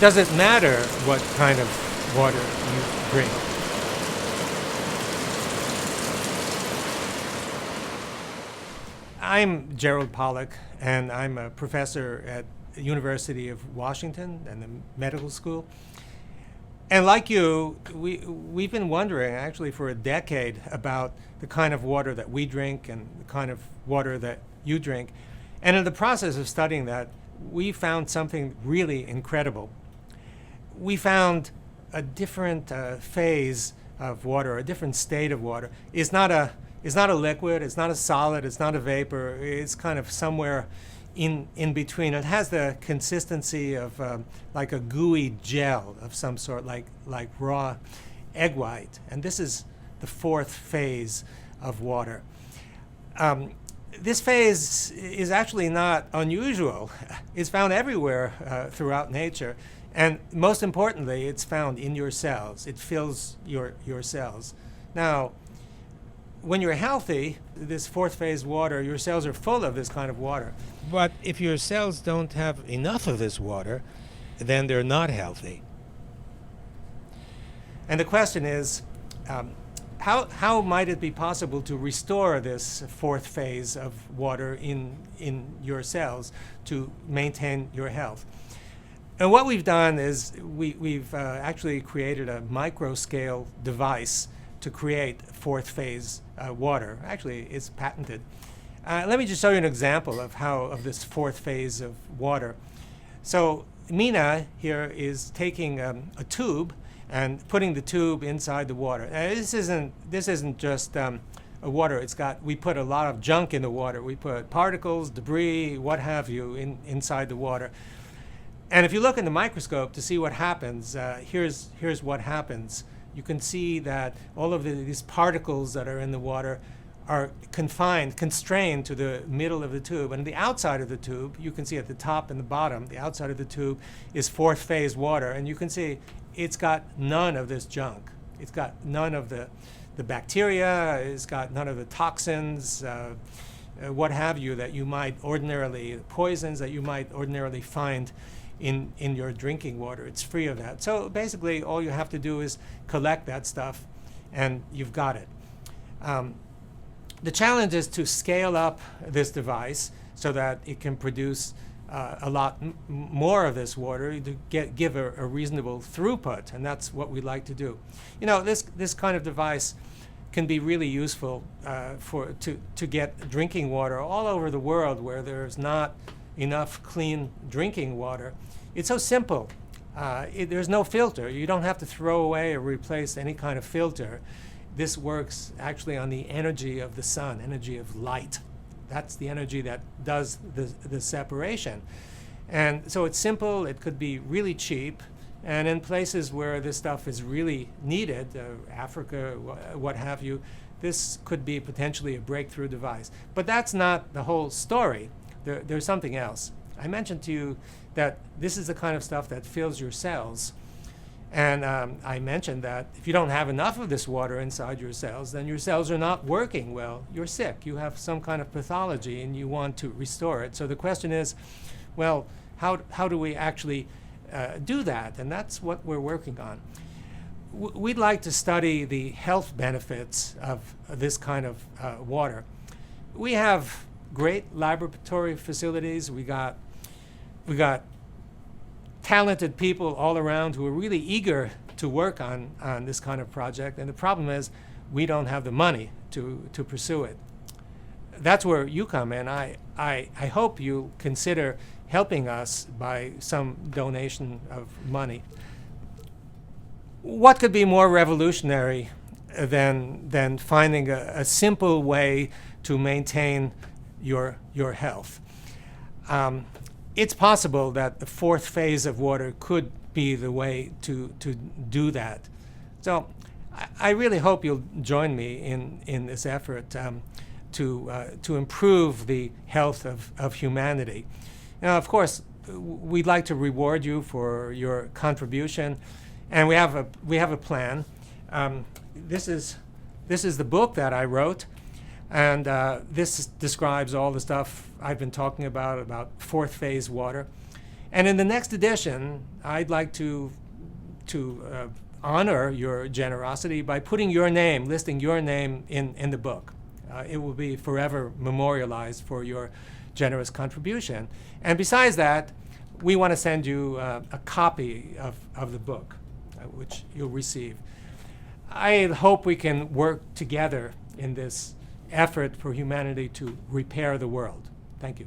Does it matter what kind of water you drink? I'm Gerald Pollack, and I'm a professor at the University of Washington and the medical school. And like you, we've been wondering actually for a decade about the kind of water that we drink and the kind of water that you drink. And in the process of studying that, we found something really incredible. We found a different phase of water, a different state of water. It's not a liquid, it's not a solid, it's not a vapor, it's kind of somewhere in between. It has the consistency of like a gooey gel of some sort, like raw egg white. And this is the fourth phase of water. This phase is actually not unusual. It's found everywhere throughout nature. And most importantly, it's found in your cells. It fills your cells. Now, when you're healthy, this fourth phase water, your cells are full of this kind of water. But if your cells don't have enough of this water, then they're not healthy. And the question is, how might it be possible to restore this fourth phase of water in your cells to maintain your health? And what we've done is we've actually created a microscale device to create fourth phase water. Actually, it's patented. Let me just show you an example of this fourth phase of water. So Mina here is taking a tube and putting the tube inside the water. This isn't just a water. We put a lot of junk in the water. We put particles, debris, what have you, inside the water. And if you look in the microscope to see what happens, here's what happens. You can see that all of these particles that are in the water are constrained to the middle of the tube. And the outside of the tube, you can see at the top and the bottom, the outside of the tube is fourth phase water. And you can see it's got none of this junk. It's got none of the bacteria, it's got none of the toxins, what have you, that you might ordinarily, poisons that you might ordinarily find in your drinking water. It's free of that. So basically all you have to do is collect that stuff and you've got it. The challenge is to scale up this device so that it can produce a lot more of this water to give a reasonable throughput, and that's what we like to do. You know, this kind of device can be really useful to get drinking water all over the world where there's not enough clean drinking water. It's so simple. There's no filter. You don't have to throw away or replace any kind of filter. This works actually on the energy of the sun, energy of light. That's the energy that does the separation. And so it's simple, it could be really cheap, and in places where this stuff is really needed, Africa, what have you, this could be potentially a breakthrough device. But that's not the whole story. There's something else. I mentioned to you that this is the kind of stuff that fills your cells. And I mentioned that if you don't have enough of this water inside your cells, then your cells are not working well. You're sick. You have some kind of pathology and you want to restore it. So the question is, well, how do we actually do that? And that's what we're working on. We'd like to study the health benefits of this kind of water. We have great laboratory facilities. We got talented people all around who are really eager to work on this kind of project. And the problem is we don't have the money to pursue it. That's where you come in. I hope you consider helping us by some donation of money. What could be more revolutionary than finding a simple way to maintain your health? It's possible that the fourth phase of water could be the way to do that. So I really hope you'll join me in this effort to improve the health of humanity. Now, of course, we'd like to reward you for your contribution, and we have a plan. This is the book that I wrote. And this describes all the stuff I've been talking about fourth phase water. And in the next edition, I'd like to honor your generosity by putting your name, listing your name in the book. It will be forever memorialized for your generous contribution. And besides that, we want to send you a copy of the book, which you'll receive. I hope we can work together in this effort for humanity to repair the world. Thank you.